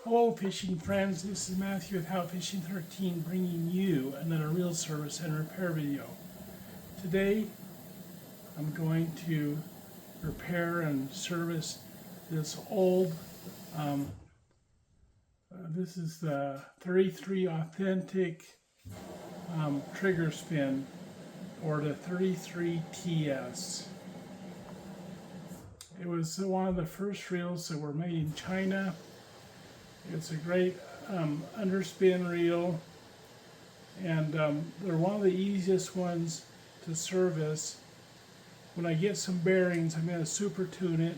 Hello fishing friends, this is Matthew with How Fishing 13 bringing you another reel service and repair video. Today I'm going to repair and service this old, this is the 33 Authentic Triggerspin, or the 33 TS. It was one of the first reels that were made in China. It's a great underspin reel, and they're one of the easiest ones to service. When I get some bearings, I'm going to super tune it.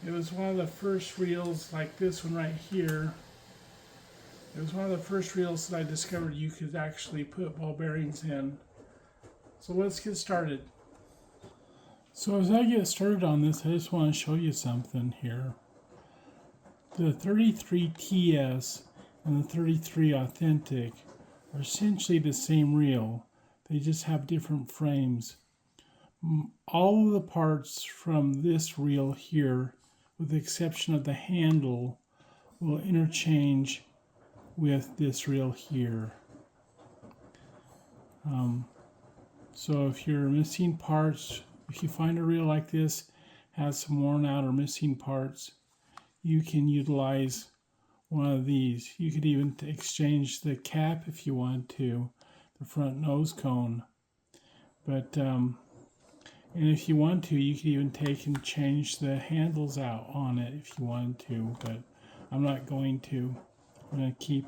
It was one of the first reels, like this one right here. It was one of the first reels that I discovered you could actually put ball bearings in. So let's get started. So as I get started on this, I just want to show you something here. The 33 TS and the 33 Authentic are essentially the same reel. They just have different frames. All of the parts from this reel here, with the exception of the handle, will interchange with this reel here. So if you're missing parts, if you find a reel like this has some worn out or missing parts, you can utilize one of these. You could even exchange the cap if you want to, the front nose cone. But and if you want to, you could even take and change the handles out on it if you wanted to. But I'm not going to. I'm going to keep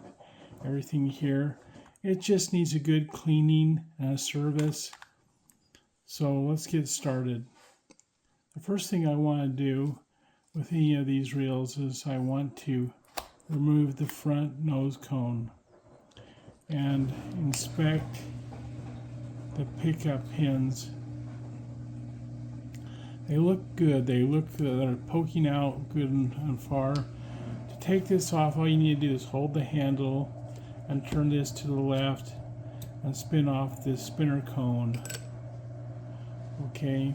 everything here. It just needs a good cleaning and a service. So let's get started. The first thing I want to do with any of these reels is I want to remove the front nose cone and inspect the pickup pins. They look good. They're poking out good and far. To take this off, all you need to do is hold the handle and turn this to the left and spin off this spinner cone. Okay.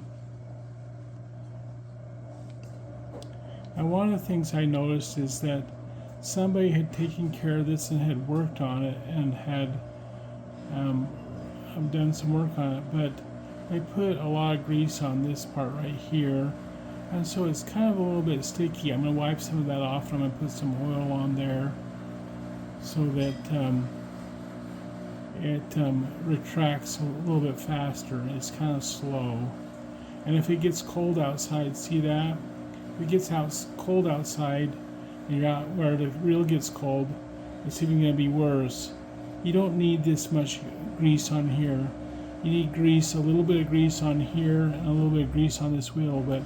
And one of the things I noticed is that somebody had taken care of this and had worked on it and had done some work on it, but they put a lot of grease on this part right here, and so it's kind of a little bit sticky. I'm going to wipe some of that off, and I'm going to put some oil on there so that it retracts a little bit faster. It's kind of slow. And if it gets cold outside, see that? If it gets cold outside and you're out where the reel gets cold, it's even going to be worse. You don't need this much grease on here. You need grease, a little bit of grease on here and a little bit of grease on this wheel, but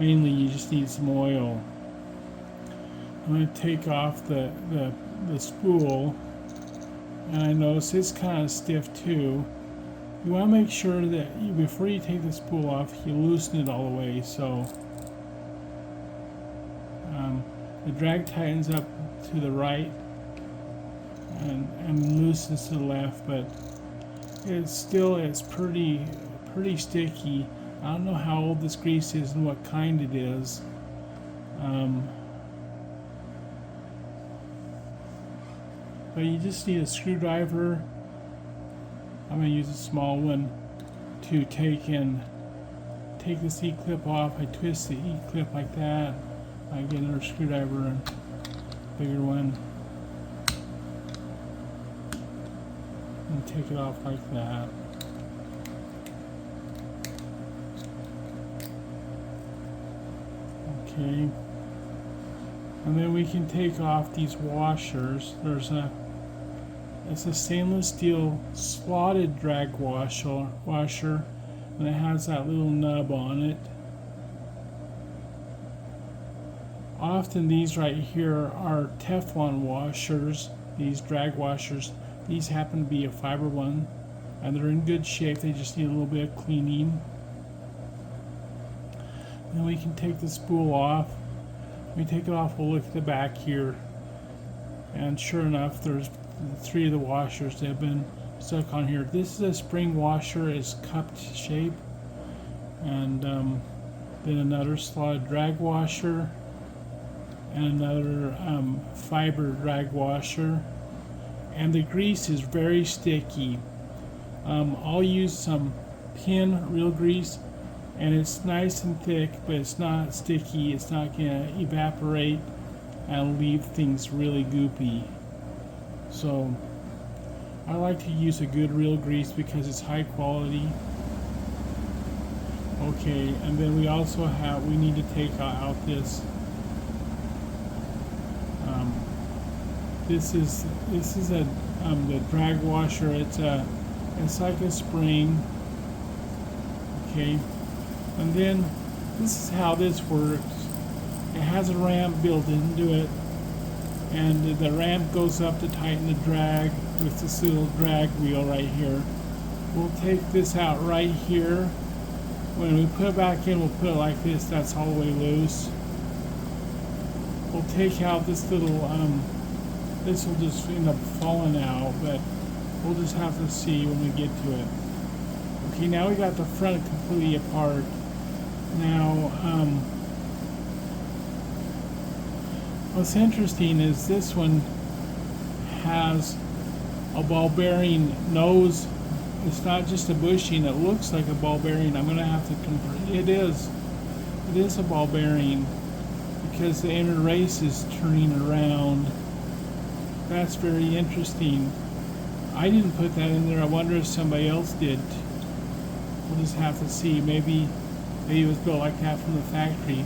mainly you just need some oil. I'm going to take off the spool, and I notice it's kind of stiff too. You want to make sure that before you take the spool off, you loosen it all the way so the drag tightens up to the right and loosens to the left, but it's pretty sticky. I don't know how old this grease is and what kind it is. But you just need a screwdriver. I'm going to use a small one to take this E-clip off. I twist the E-clip like that. I get another screwdriver and bigger one, and take it off like that. Okay, and then we can take off these washers. It's a stainless steel slotted drag washer, and it has that little nub on it. Often these right here are Teflon washers, these drag washers. These happen to be a fiber one, and they're in good shape. They just need a little bit of cleaning. Then we can take the spool off. When we take it off, we'll look at the back here, and sure enough, there's 3 of the washers that have been stuck on here. This is a spring washer. It's cupped shape, and then another slotted drag washer, and another fiber drag washer. And the grease is very sticky. I'll use some pin real grease, and it's nice and thick, but it's not sticky. It's not going to evaporate and leave things really goopy. So I like to use a good real grease because it's high quality. Okay, and then we also we need to take out this. This is the drag washer. It's like a spring. Okay, and then this is how this works. It has a ramp built into it, and the ramp goes up to tighten the drag with this little drag wheel right here. We'll take this out right here. When we put it back in, we'll put it like this. That's all the way loose. We'll take out this little, this will just end up falling out, but we'll just have to see when we get to it. Okay, now we got the front completely apart. Now, what's interesting is this one has a ball bearing nose. It's not just a bushing, it looks like a ball bearing. I'm going to have to convert. It is a ball bearing because the inner race is turning around. That's very interesting. I didn't put that in there. I wonder if somebody else did. We'll just have to see. Maybe it was built like that from the factory.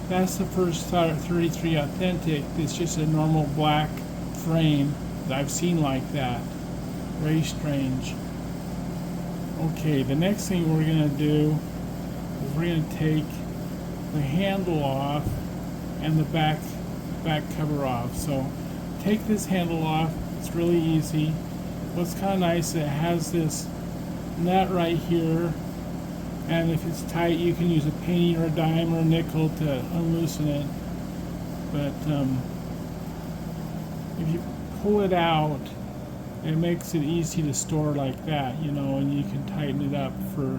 That's the first 33 Authentic. It's just a normal black frame that I've seen like that. Very strange. Okay, the next thing we're going to do is we're going to take the handle off and the back cover off. So take this handle off. It's really easy. What's kind of nice, it has this nut right here, and if it's tight you can use a penny or a dime or a nickel to unloosen it. But if you pull it out, it makes it easy to store like that, you know, and you can tighten it up for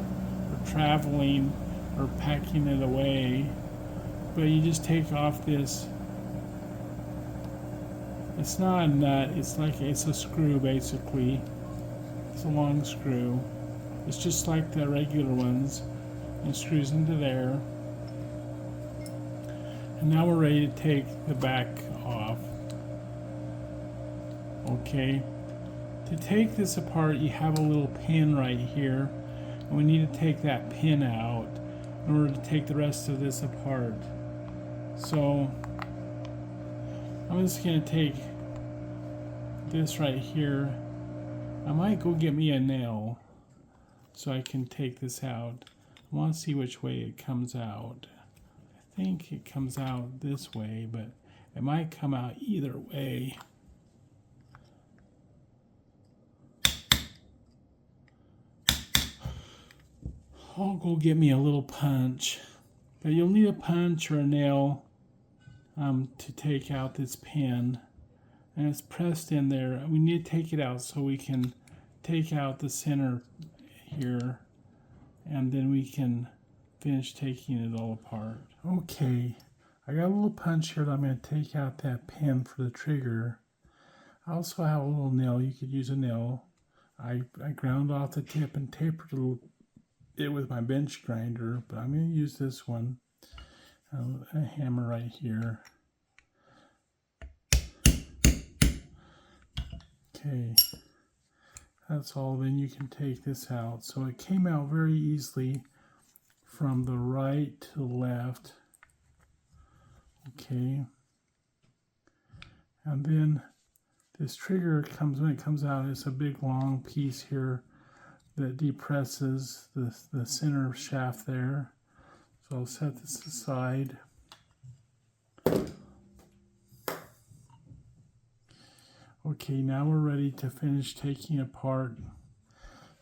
traveling or packing it away. But you just take off this. It's not a nut, it's a screw basically. It's a long screw. It's just like the regular ones. It screws into there. And now we're ready to take the back off. Okay. To take this apart, you have a little pin right here, and we need to take that pin out in order to take the rest of this apart. So I'm just going to take this right here. I might go get me a nail so I can take this out. I want to see which way it comes out. I think it comes out this way, but it might come out either way. I'll go get me a little punch, but you'll need a punch or a nail to take out this pin, and it's pressed in there. We need to take it out so we can take out the center here, and then we can finish taking it all apart. Okay, I got a little punch here that I'm going to take out that pin for the trigger. I also have a little nail. You could use a nail. I ground off the tip and tapered it with my bench grinder, but I'm going to use this one, a hammer right here. Okay, that's all. Then you can take this out. So it came out very easily from the right to the left. Okay, and then this trigger when it comes out, it's a big long piece here that depresses the center shaft there. So I'll set this aside. Okay, now we're ready to finish taking apart.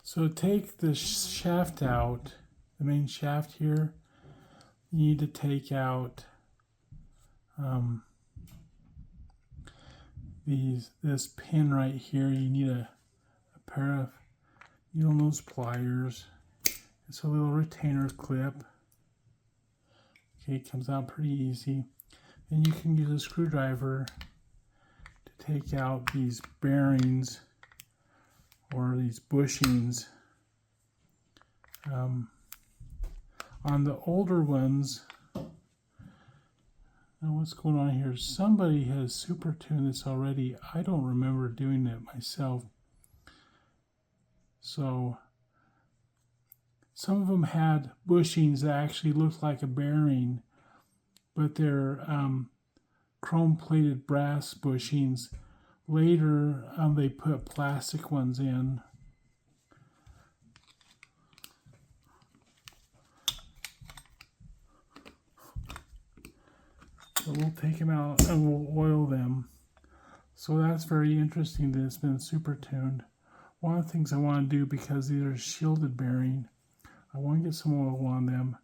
So take the shaft out, the main shaft here. You need to take out this pin right here. You need a pair of needle nose pliers. It's a little retainer clip. Okay, it comes out pretty easy. then you can use a screwdriver to take out these bearings or these bushings. On the older ones, now what's going on here? Somebody has super tuned this already. I don't remember doing it myself. So some of them had bushings that actually looked like a bearing, but they're chrome-plated brass bushings. Later, they put plastic ones in. So we'll take them out and we'll oil them. So that's very interesting that it's been super tuned. One of the things I want to do, because these are shielded bearing, I want to get some oil on them.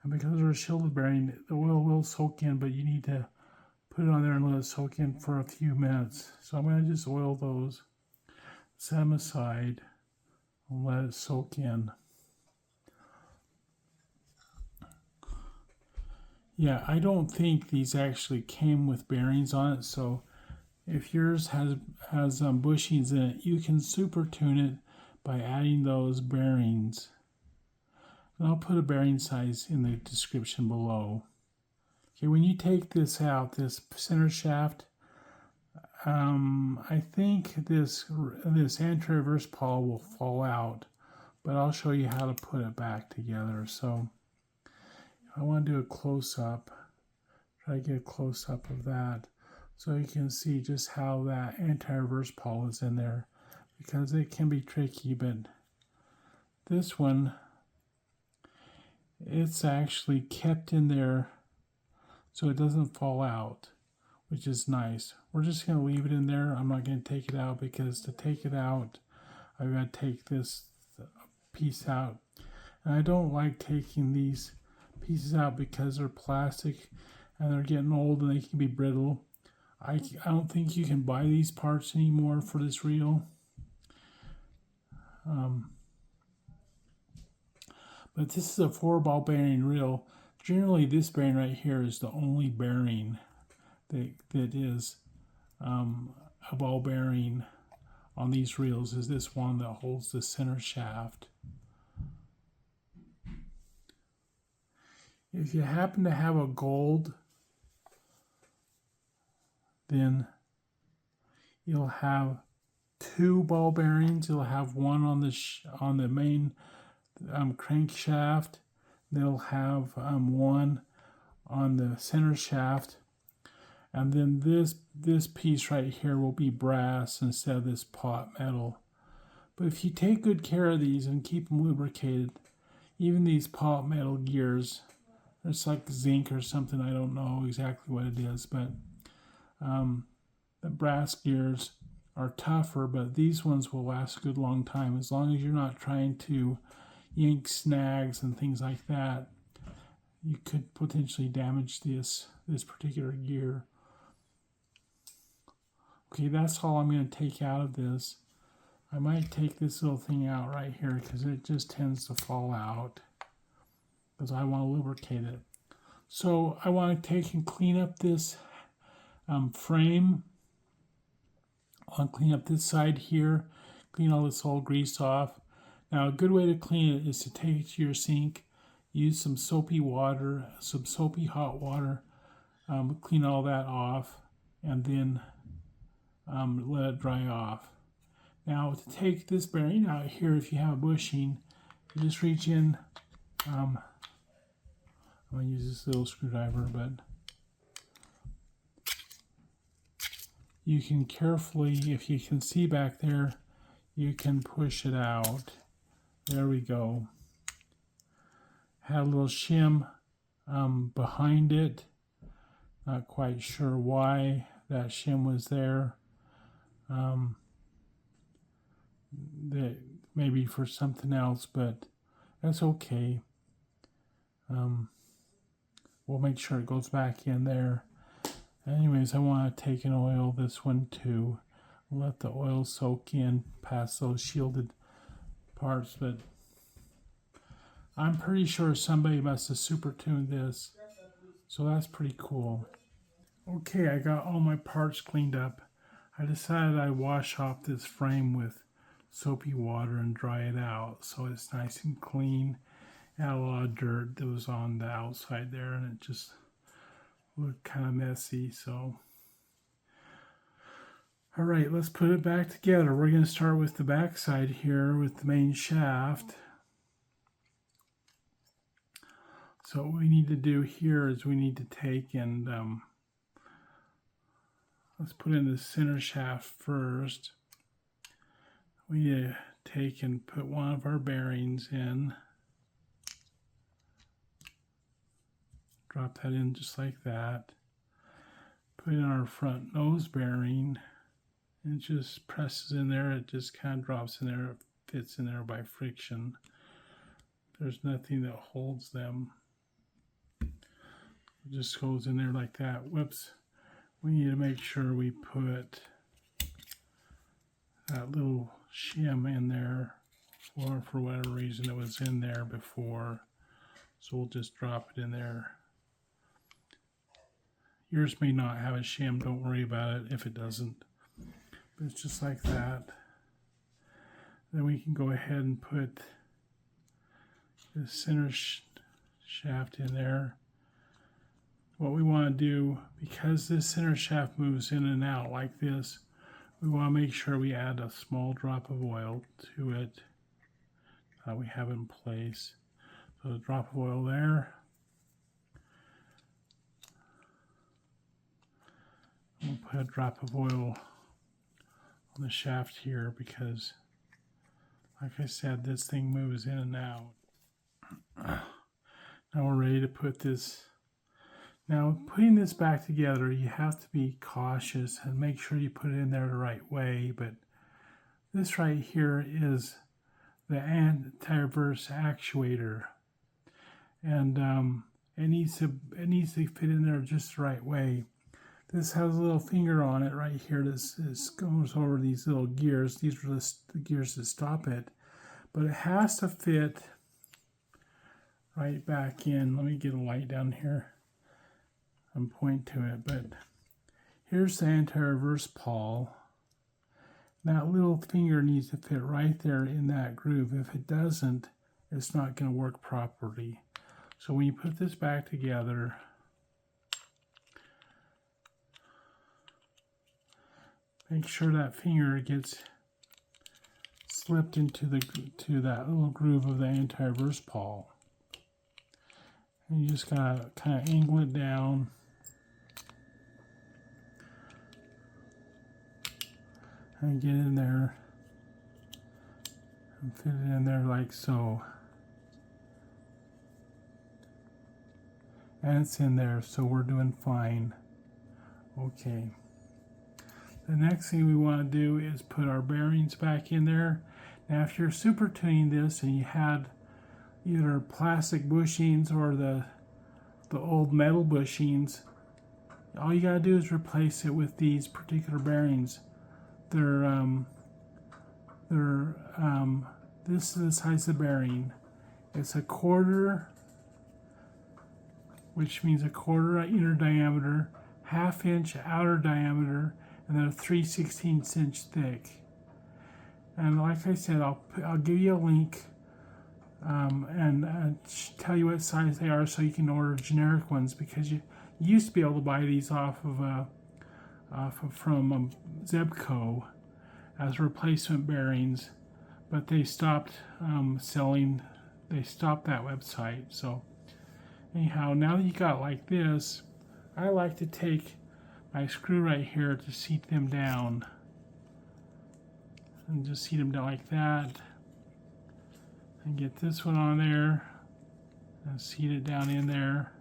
And because they're a shielded bearing, the oil will soak in, but you need to put it on there and let it soak in for a few minutes. So I'm going to just oil those, set them aside, and let it soak in. Yeah, I don't think these actually came with bearings on it, so if yours has bushings in it, you can super tune it by adding those bearings. And I'll put a bearing size in the description below. Okay, when you take this out, this center shaft, I think this anti-reverse pawl will fall out, but I'll show you how to put it back together. So I want to do a close-up, try to get a close-up of that so you can see just how that anti-reverse pawl is in there, because it can be tricky, but this one, it's actually kept in there so it doesn't fall out, which is nice. We're just going to leave it in there. I'm not going to take it out, because to take it out, I've got to take this piece out. And I don't like taking these pieces out because they're plastic and they're getting old and they can be brittle. I don't think you can buy these parts anymore for this reel. But this is a 4-ball bearing reel. Generally, this bearing right here is the only bearing that is a ball bearing on these reels, is this one that holds the center shaft. If you happen to have a gold, then you'll have 2 ball bearings. You'll have one on the main crankshaft. They'll have one on the center shaft, and then this piece right here will be brass instead of this pot metal. But if you take good care of these and keep them lubricated, even these pot metal gears, it's like zinc or something, I don't know exactly what it is, but the brass gears are tougher, but these ones will last a good long time, as long as you're not trying to yank snags and things like that. You could potentially damage this particular gear. Okay, that's all I'm going to take out of this. I might take this little thing out right here because it just tends to fall out, because I want to lubricate it. So I want to take and clean up this frame. I'll clean up this side here, clean all this old grease off. Now, a good way to clean it is to take it to your sink, use some soapy water, some soapy hot water, clean all that off, and then let it dry off. Now, to take this bearing out here, if you have a bushing, you just reach in. I'm going to use this little screwdriver, but you can carefully, if you can see back there, you can push it out. There we go. Had a little shim behind it. Not quite sure why that shim was there. That maybe for something else, but that's okay. We'll make sure it goes back in there. Anyways, I want to take and oil this one too. Let the oil soak in past those shielded parts, but I'm pretty sure somebody must have super tuned this, so that's pretty cool. Okay, I got all my parts cleaned up. I decided I'd wash off this frame with soapy water and dry it out so it's nice and clean. Had a lot of dirt that was on the outside there and it just looked kind of messy. So, all right, let's put it back together. We're going to start with the back side here with the main shaft. So what we need to do here is we need to take and let's put in the center shaft first. We need to take and put one of our bearings in. Drop that in just like that. Put in our front nose bearing. It just presses in there. It just kind of drops in there. It fits in there by friction. There's nothing that holds them. It just goes in there like that. Whoops. We need to make sure we put that little shim in there, or for whatever reason it was in there before. So we'll just drop it in there. Yours may not have a shim, don't worry about it if it doesn't. But it's just like that. Then we can go ahead and put the center shaft in there. What we want to do, because this center shaft moves in and out like this, we want to make sure we add a small drop of oil to it that we have in place. So a drop of oil there. We'll put a drop of oil on the shaft here because, like I said, this thing moves in and out. Now we're ready to put this. Now putting this back together, you have to be cautious and make sure you put it in there the right way. But this right here is the anti-reverse actuator, and it needs to fit in there just the right way. This has a little finger on it right here that goes over these little gears. These are the gears that stop it. But it has to fit right back in. Let me get a light down here and point to it. But here's the anti-reverse pawl. That little finger needs to fit right there in that groove. If it doesn't, it's not going to work properly. So when you put this back together, make sure that finger gets slipped into that little groove of the anti-reverse pawl. And you just gotta kind of angle it down. And get in there and fit it in there like so. And it's in there, so we're doing fine. Okay. The next thing we want to do is put our bearings back in there. Now if you're super tuning this and you had either plastic bushings or the old metal bushings, all you gotta do is replace it with these particular bearings. This is the size of the bearing. It's a quarter, which means a quarter inner diameter, half-inch outer diameter, and then a 3/16 inch thick. And like I said, I'll give you a link and tell you what size they are so you can order generic ones, because you used to be able to buy these from Zebco as replacement bearings, but they stopped selling. They stopped that website. So anyhow, now that you got like this, I like to take my screw right here to seat them down, and just seat them down like that, and get this one on there and seat it down in there.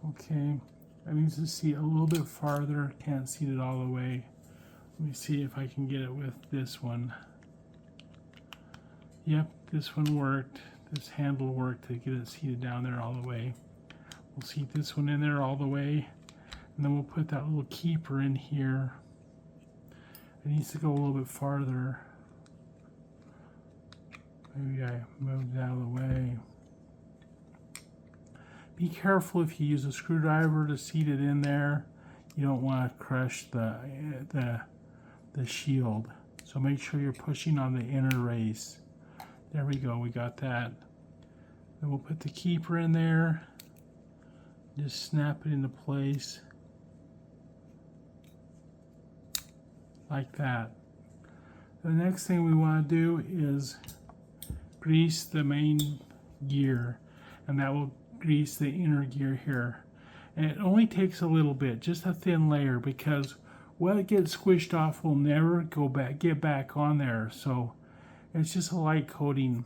Okay, I need to seat a little bit farther. Can't seat it all the way. Let me see if I can get it with this one. Yep, this one worked. This handle worked to get it seated down there all the way. We'll seat this one in there all the way, and then we'll put that little keeper in here. It needs to go a little bit farther. Maybe I moved it out of the way. Be careful if you use a screwdriver to seat it in there. You don't want to crush the shield. So make sure you're pushing on the inner race. There we go, we got that. Then we'll put the keeper in there. Just snap it into place. Like that. The next thing we want to do is grease the main gear, and that will grease the inner gear here. And it only takes a little bit, just a thin layer, because what it gets squished off will never get back on there. So it's just a light coating.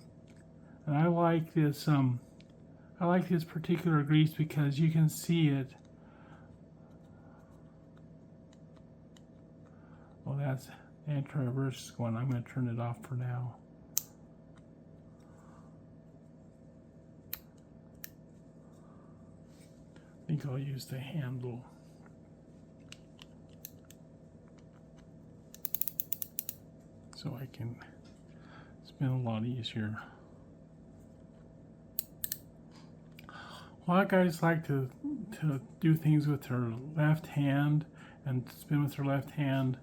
And I like this particular grease because you can see it. Well, that's anti-reverse one. I'm going to turn it off for now. I think I'll use the handle. So I can spin a lot easier. A lot of guys like to do things with their left hand and spin with their left hand.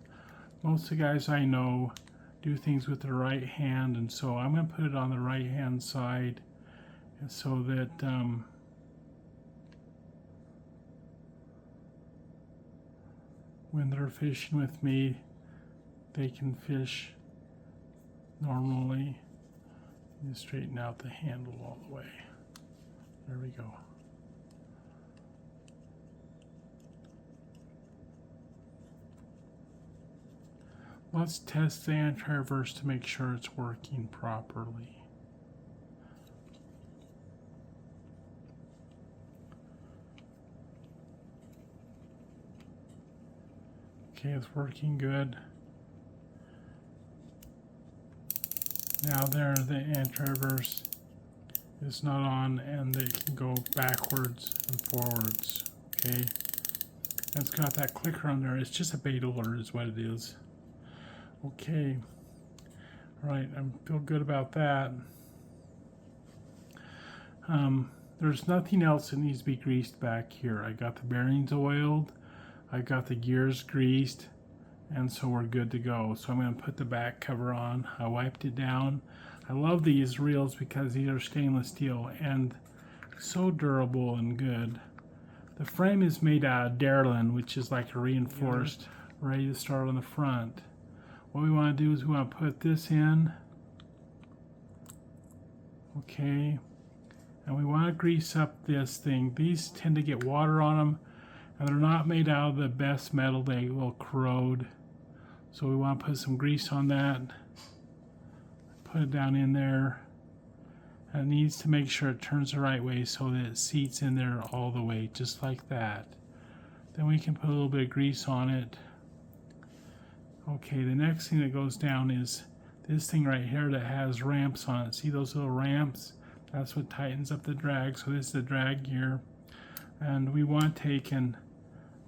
Most of the guys I know do things with their right hand, and so I'm going to put it on the right hand side so that when they're fishing with me, they can fish normally. Just straighten out the handle all the way. There we go. Let's test the anti-reverse to make sure it's working properly. Okay, it's working good. Now there, the anti-reverse is not on, and they can go backwards and forwards. Okay, and it's got that clicker on there. It's just a bait alert is what it is. Okay, all right, I feel good about that. There's nothing else that needs to be greased back here. I got the bearings oiled, I got the gears greased, and so we're good to go. So I'm going to put the back cover on. I wiped it down. I love these reels because these are stainless steel and so durable and good. The frame is made out of Darlin, which is like a reinforced, ready to start on the front. What we want to do is we want to put this in. Okay. And we want to grease up this thing. These tend to get water on them, and they're not made out of the best metal. They will corrode. So we want to put some grease on that. Put it down in there. And it needs to make sure it turns the right way so that it seats in there all the way, just like that. Then we can put a little bit of grease on it. Okay, the next thing that goes down is this thing right here that has ramps on it. See those little ramps? That's what tightens up the drag. So this is the drag gear. And we want to take and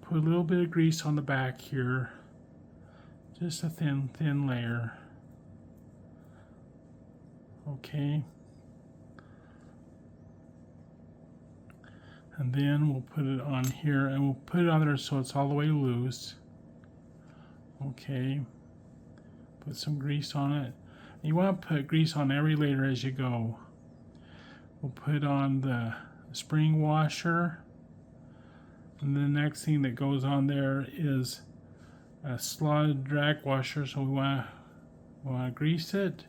put a little bit of grease on the back here. Just a thin layer. Okay. And then we'll put it on here, and we'll put it on there so it's all the way loose. Okay. Put some grease on it. You want to put grease on every layer as you go. We'll put on the spring washer. And the next thing that goes on there is a slotted drag washer. So we want to grease it.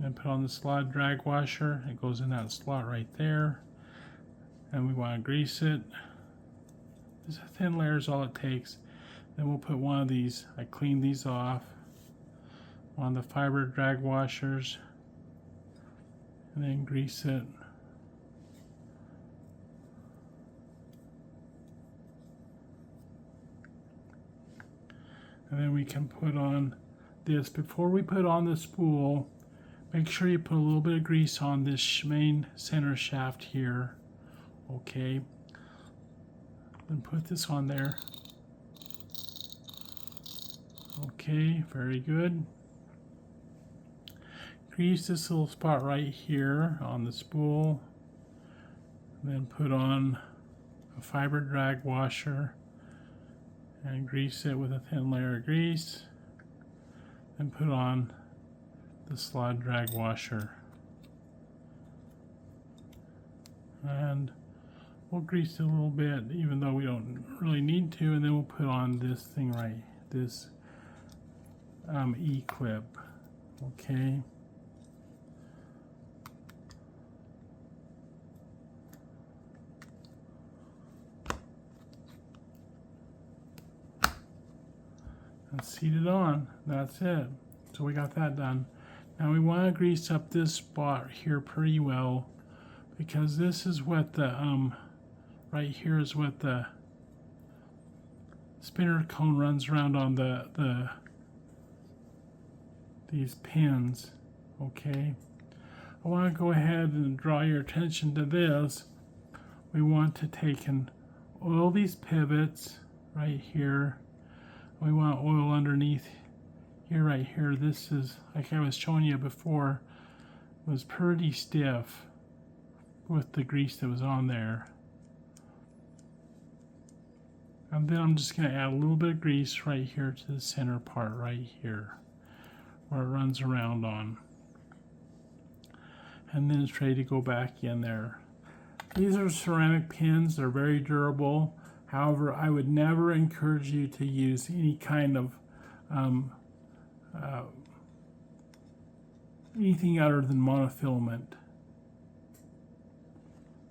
And put on the slotted drag washer. It goes in that slot right there. And we want to grease it. Just a thin layer is all it takes. Then we'll put one of these. I cleaned these off. On the fiber drag washers. And then grease it. And then we can put on this. Before we put on the spool, make sure you put a little bit of grease on this main center shaft here. Okay. Then put this on there. Okay, very good. Grease this little spot right here on the spool. And then put on a fiber drag washer and grease it with a thin layer of grease. And put on the slot drag washer. And we'll grease it a little bit, even though we don't really need to, and then we'll put on this thing right, this E-clip, okay? And seat it on, that's it. So we got that done. Now we want to grease up this spot here pretty well, because this is what the, right here is what the spinner cone runs around on these pins, okay? I want to go ahead and draw your attention to this. We want to take and oil these pivots right here. We want oil underneath here, right here. This is, like I was showing you before, was pretty stiff with the grease that was on there. And then I'm just going to add a little bit of grease right here to the center part right here, where it runs around on. And then it's ready to go back in there. These are ceramic pins, they're very durable. However, I would never encourage you to use any kind of anything other than monofilament.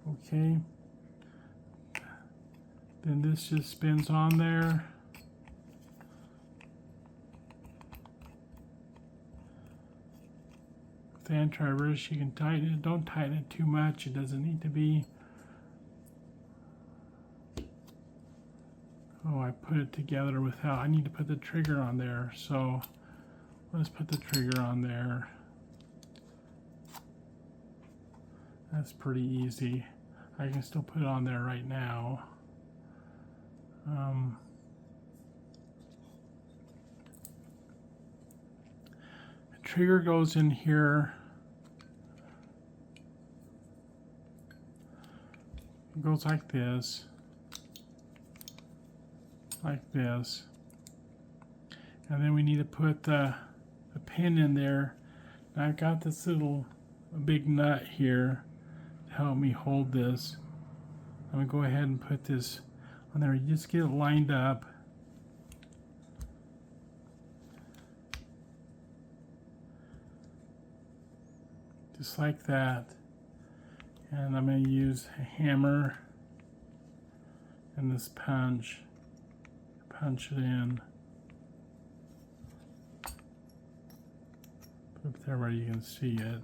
Okay. Then this just spins on there. With the anti-reverse, you can tighten it. Don't tighten it too much. It doesn't need to be. Oh, I put it together without. I need to put the trigger on there. So let's put the trigger on there. That's pretty easy. I can still put it on there right now. The trigger goes in here. It goes like this. Like this. And then we need to put the pin in there. Now I've got this little big nut here to help me hold this. I'm going to go ahead and put this on there. You just get it lined up. Just like that. And I'm going to use a hammer and this punch. Punch it in. Put it there where you can see it.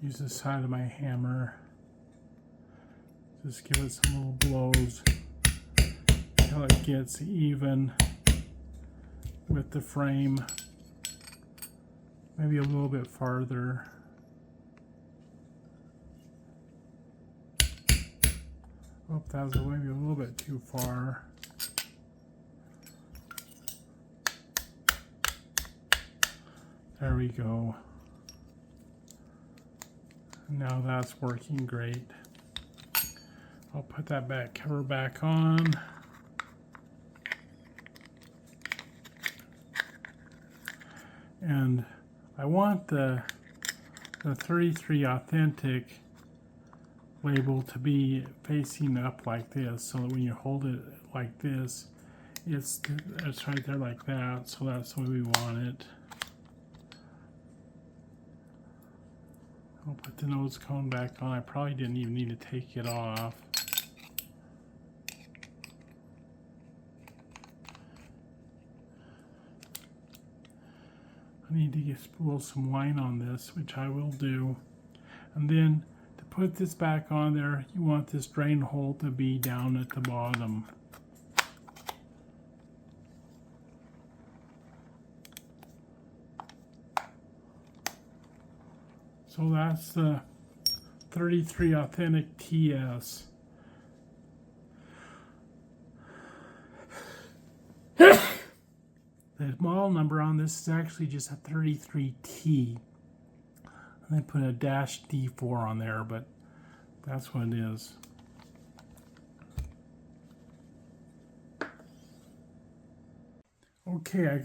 Use the side of my hammer. Just give it some little blows until it gets even with the frame. Maybe a little bit farther. Oh, that was maybe a little bit too far. There we go. Now that's working great. I'll put that back cover back on. And I want the 33 Authentic label to be facing up like this, so that when you hold it like this, it's right there like that. So that's the way we want it. I'll put the nose cone back on. I probably didn't even need to take it off. I need to spool some wine on this, which I will do. And then to put this back on there, you want this drain hole to be down at the bottom. So that's the 33 Authentic TS. That The model number on this is actually just a 33T. They put a -D4 on there, but that's what it is. Okay, I got